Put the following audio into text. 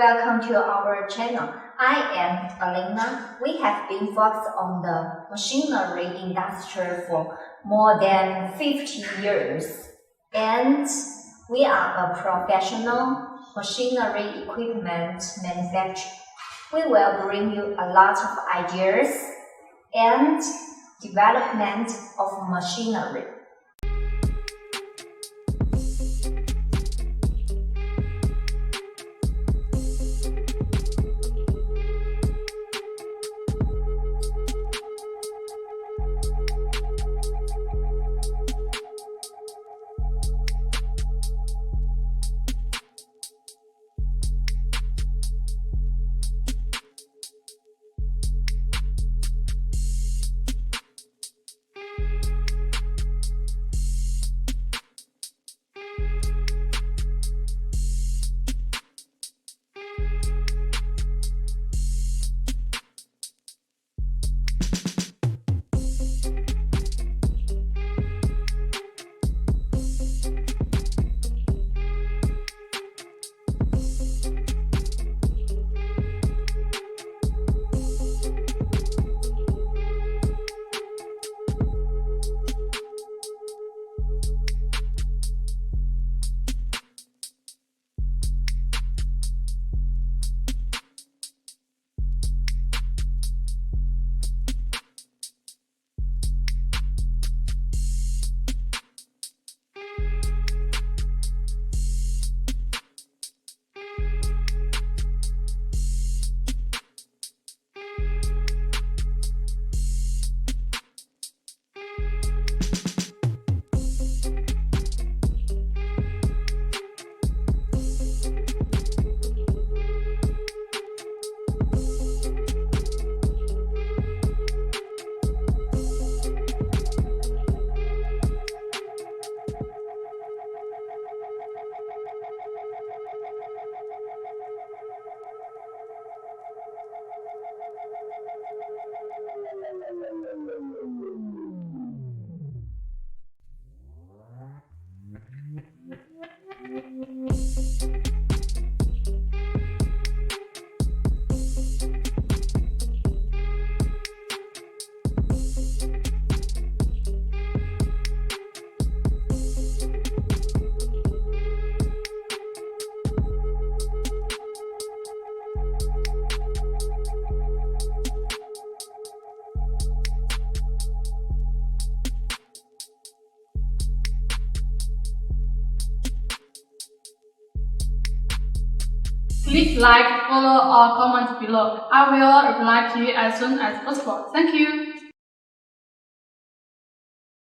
welcome to our channel. I am Elena. We have been focused on the machinery industry for more than 50 years, and we are a professional machinery equipment manufacturer. We will bring you a lot of ideas and development of machinery. Please like, follow, or comment below. I will reply to you as soon as possible. Thank you.